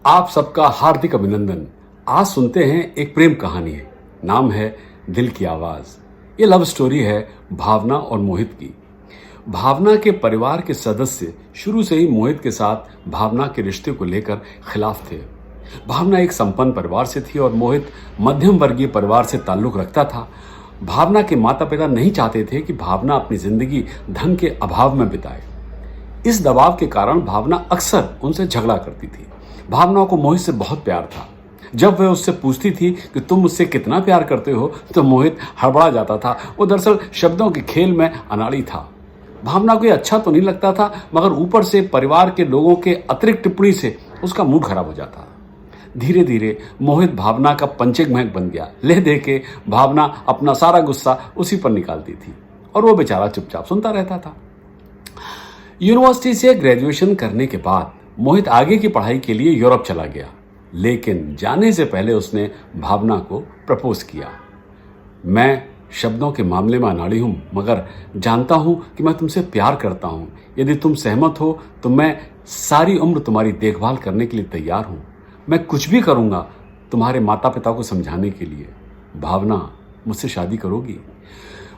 आप सबका हार्दिक अभिनंदन। आज सुनते हैं एक प्रेम कहानी है। नाम है दिल की आवाज। ये लव स्टोरी है भावना और मोहित की। भावना के परिवार के सदस्य शुरू से ही मोहित के साथ भावना के रिश्ते को लेकर खिलाफ थे। भावना एक संपन्न परिवार से थी और मोहित मध्यम वर्गीय परिवार से ताल्लुक रखता था। भावना के माता पिता नहीं चाहते थे कि भावना अपनी जिंदगी धन के अभाव में बिताए। इस दबाव के कारण भावना अक्सर उनसे झगड़ा करती थी। भावना को मोहित से बहुत प्यार था। जब वह उससे पूछती थी कि तुम मुझसे कितना प्यार करते हो, तो मोहित हड़बड़ा जाता था। वो दरअसल शब्दों के खेल में अनाड़ी था। भावना को ये अच्छा तो नहीं लगता था, मगर ऊपर से परिवार के लोगों के अतिरिक्त टिप्पणी से उसका मूड खराब हो जाता। धीरे धीरे मोहित भावना का पंचेग महक बन गया। ले दे के भावना अपना सारा गुस्सा उसी पर निकालती थी और वो बेचारा चुपचाप सुनता रहता था। यूनिवर्सिटी से ग्रेजुएशन करने के बाद मोहित आगे की पढ़ाई के लिए यूरोप चला गया, लेकिन जाने से पहले उसने भावना को प्रपोज किया। मैं शब्दों के मामले में अनाड़ी हूं, मगर जानता हूं कि मैं तुमसे प्यार करता हूं। यदि तुम सहमत हो तो मैं सारी उम्र तुम्हारी देखभाल करने के लिए तैयार हूं। मैं कुछ भी करूंगा तुम्हारे माता पिता को समझाने के लिए। भावना, मुझसे शादी करोगी?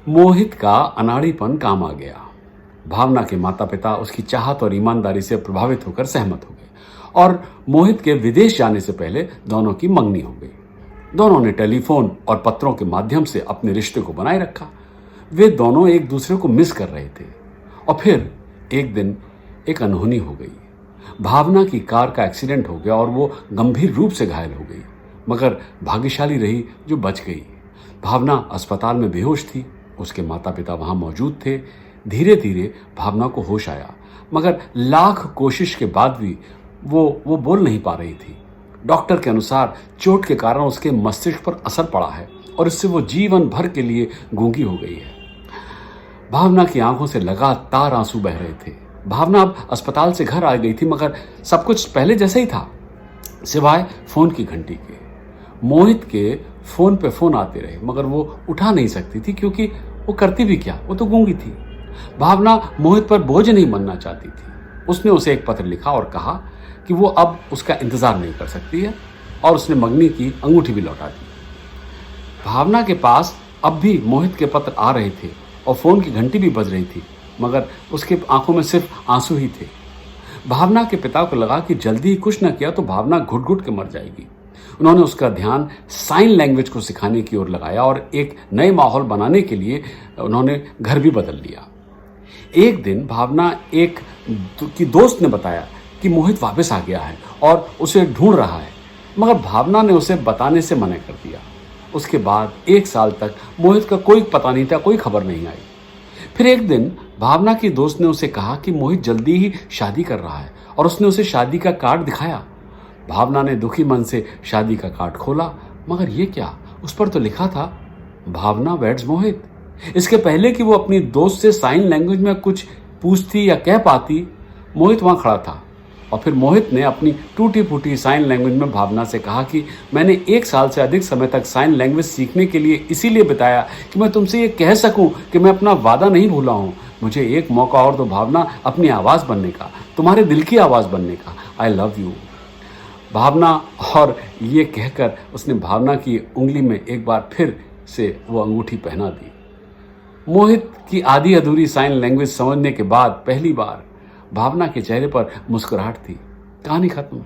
मोहित का अनाड़ीपन काम आ गया। भावना के माता पिता उसकी चाहत और ईमानदारी से प्रभावित होकर सहमत हो गए और मोहित के विदेश जाने से पहले दोनों की मंगनी हो गई। दोनों ने टेलीफोन और पत्रों के माध्यम से अपने रिश्ते को बनाए रखा। वे दोनों एक दूसरे को मिस कर रहे थे और फिर एक दिन एक अनहोनी हो गई। भावना की कार का एक्सीडेंट हो गया और वो गंभीर रूप से घायल हो गई, मगर भाग्यशाली रही जो बच गई। भावना अस्पताल में बेहोश थी। उसके माता पिता वहां मौजूद थे। धीरे धीरे भावना को होश आया, मगर लाख कोशिश के बाद भी वो बोल नहीं पा रही थी। डॉक्टर के अनुसार चोट के कारण उसके मस्तिष्क पर असर पड़ा है और इससे वो जीवन भर के लिए गूंगी हो गई है। भावना की आंखों से लगातार आंसू बह रहे थे। भावना अब अस्पताल से घर आ गई थी, मगर सब कुछ पहले जैसे ही था, सिवाय फोन की घंटी के। मोहित के फोन पे फोन आते रहे, मगर वो उठा नहीं सकती थी, क्योंकि वो करती भी क्या, वो तो गूंगी थी। भावना मोहित पर बोझ नहीं बनना चाहती थी। उसने उसे एक पत्र लिखा और कहा कि वो अब उसका इंतजार नहीं कर सकती है, और उसने मंगनी की अंगूठी भी लौटा दी। भावना के पास अब भी मोहित के पत्र आ रहे थे और फोन की घंटी भी बज रही थी, मगर उसके आंखों में सिर्फ आंसू ही थे। भावना के पिता को लगा कि जल्दी ही कुछ न किया तो भावना घुट घुट के मर जाएगी। उन्होंने उसका ध्यान साइन लैंग्वेज को सिखाने की ओर लगाया और एक नए माहौल बनाने के लिए उन्होंने घर भी बदल लिया। एक दिन भावना की दोस्त ने बताया कि मोहित वापस आ गया है और उसे ढूंढ रहा है, मगर भावना ने उसे बताने से मना कर दिया। उसके बाद 1 साल तक मोहित का कोई पता नहीं था, कोई खबर नहीं आई। फिर एक दिन भावना की दोस्त ने उसे कहा कि मोहित जल्दी ही शादी कर रहा है, और उसने उसे शादी का कार्ड दिखाया। भावना ने दुखी मन से शादी का कार्ड खोला, मगर ये क्या, उस पर तो लिखा था भावना वेड्स मोहित। इसके पहले कि वो अपनी दोस्त से साइन लैंग्वेज में कुछ पूछती या कह पाती, मोहित वहां खड़ा था। और फिर मोहित ने अपनी टूटी फूटी साइन लैंग्वेज में भावना से कहा कि मैंने 1 साल से अधिक समय तक साइन लैंग्वेज सीखने के लिए इसीलिए बिताया कि मैं तुमसे ये कह सकूं कि मैं अपना वादा नहीं भूला हूं। मुझे एक मौका और दो भावना, अपनी आवाज़ बनने का, तुम्हारे दिल की आवाज़ बनने का। आई लव यू भावना। और ये कहकर उसने भावना की उंगली में एक बार फिर से वो अंगूठी पहना दी। मोहित की आधी अधूरी साइन लैंग्वेज समझने के बाद पहली बार भावना के चेहरे पर मुस्कुराहट थी। कहानी खत्म।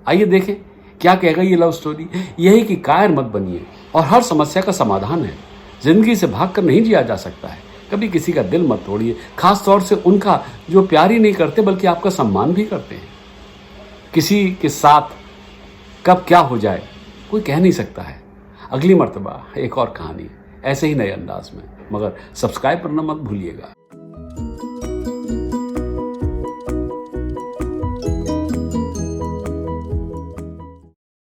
आइए देखें क्या कहेगा ये लव स्टोरी। यही कि कायर मत बनिए और हर समस्या का समाधान है। जिंदगी से भागकर नहीं जिया जा सकता है। कभी किसी का दिल मत तोड़िए, खास तौर से उनका जो प्यार ही नहीं करते बल्कि आपका सम्मान भी करते हैं। किसी के साथ कब क्या हो जाए कोई कह नहीं सकता है। अगली मर्तबा एक और कहानी ऐसे ही नए अंदाज में, मगर सब्सक्राइब करना मत भूलिएगा।